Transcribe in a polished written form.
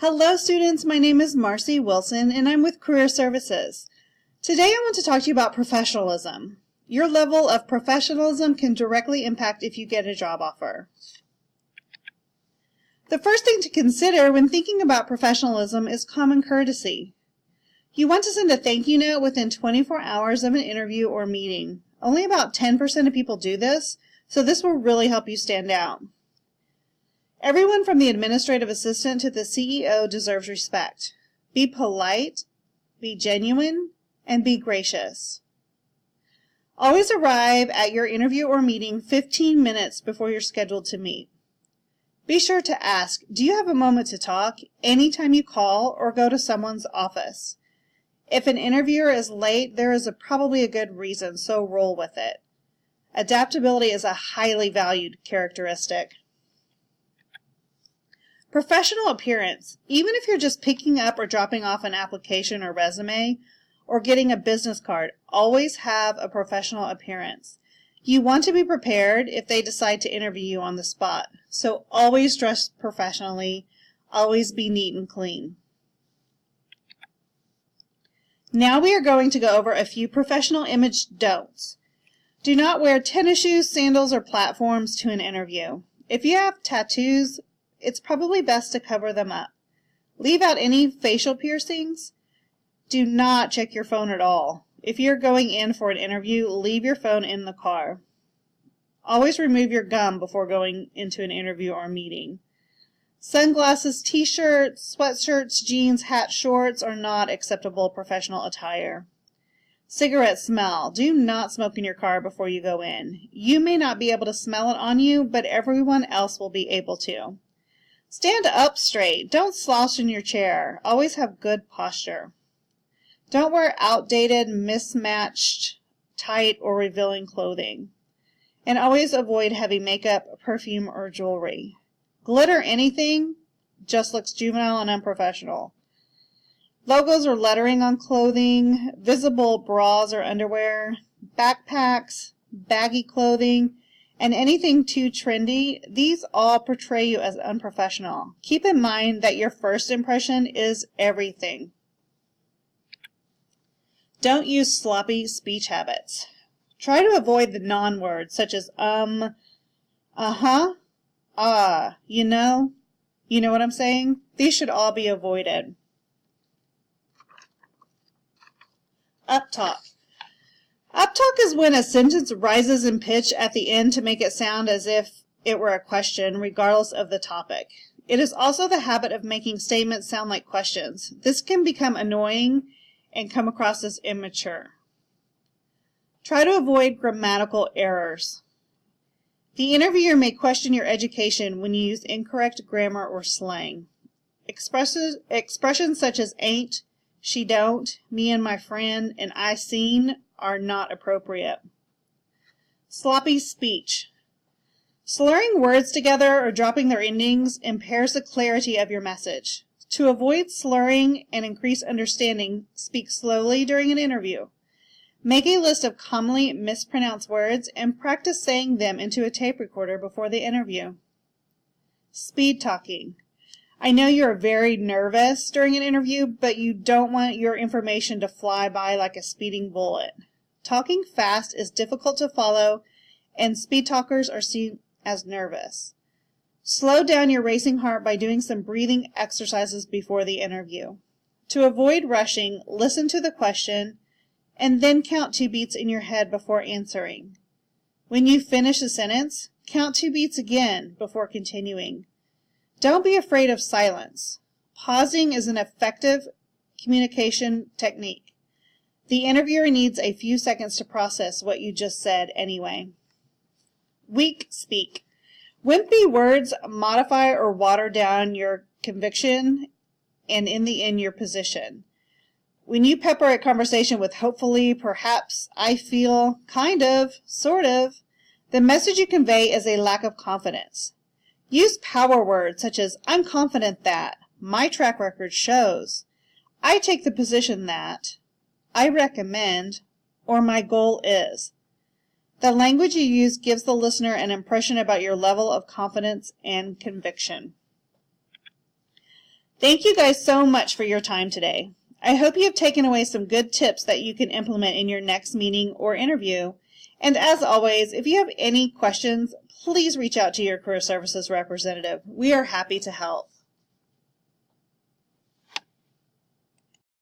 Hello students, my name is Marcy Wilson and I'm with Career Services. Today I want to talk to you about professionalism. Your level of professionalism can directly impact if you get a job offer. The first thing to consider when thinking about professionalism is common courtesy. You want to send a thank you note within 24 hours of an interview or meeting. Only about 10% of people do this, so this will really help you stand out. Everyone from the administrative assistant to the CEO deserves respect. Be polite, be genuine, and be gracious. Always arrive at your interview or meeting 15 minutes before you're scheduled to meet. Be sure to ask, do you have a moment to talk anytime you call or go to someone's office? If an interviewer is late, there is probably a good reason, so roll with it. Adaptability is a highly valued characteristic. Professional appearance. Even if you're just picking up or dropping off an application or resume or getting a business card, always have a professional appearance. You want to be prepared if they decide to interview you on the spot. So always dress professionally, always be neat and clean. Now we are going to go over a few professional image don'ts. Do not wear tennis shoes, sandals, or platforms to an interview. If you have tattoos, it's probably best to cover them up. Leave out any facial piercings. Do not check your phone at all. If you're going in for an interview, leave your phone in the car. Always remove your gum before going into an interview or meeting. Sunglasses, t-shirts, sweatshirts, jeans, hats, shorts are not acceptable professional attire. Cigarette smell. Do not smoke in your car before you go in. You may not be able to smell it on you, but everyone else will be able to. Stand up straight. Don't slouch in your chair. Always have good posture. Don't wear outdated, mismatched, tight, or revealing clothing. And always avoid heavy makeup, perfume, or jewelry. Glitter anything just looks juvenile and unprofessional. Logos or lettering on clothing, visible bras or underwear, backpacks, baggy clothing, and anything too trendy, these all portray you as unprofessional. Keep in mind that your first impression is everything. Don't use sloppy speech habits. Try to avoid the non-words such as uh-huh, you know what I'm saying? These should all be avoided. Uptalk. Uptalk is when a sentence rises in pitch at the end to make it sound as if it were a question, regardless of the topic. It is also the habit of making statements sound like questions. This can become annoying and come across as immature. Try to avoid grammatical errors. The interviewer may question your education when you use incorrect grammar or slang. Expressions such as ain't, she don't, me and my friend, and I seen are not appropriate. Sloppy speech. Slurring words together or dropping their endings impairs the clarity of your message. To avoid slurring and increase understanding, speak slowly during an interview. Make a list of commonly mispronounced words and practice saying them into a tape recorder before the interview. Speed talking. I know you're very nervous during an interview, but you don't want your information to fly by like a speeding bullet. Talking fast is difficult to follow, and speed talkers are seen as nervous. Slow down your racing heart by doing some breathing exercises before the interview. To avoid rushing, listen to the question, and then count 2 beats in your head before answering. When you finish a sentence, count 2 beats again before continuing. Don't be afraid of silence. Pausing is an effective communication technique. The interviewer needs a few seconds to process what you just said anyway. Weak speak. Wimpy words modify or water down your conviction and in the end your position. When you pepper a conversation with hopefully, perhaps, I feel, kind of, sort of, the message you convey is a lack of confidence. Use power words such as, I'm confident that, my track record shows, I take the position that, I recommend, or my goal is. The language you use gives the listener an impression about your level of confidence and conviction. Thank you guys so much for your time today. I hope you have taken away some good tips that you can implement in your next meeting or interview. And as always, if you have any questions, please reach out to your career services representative. We are happy to help.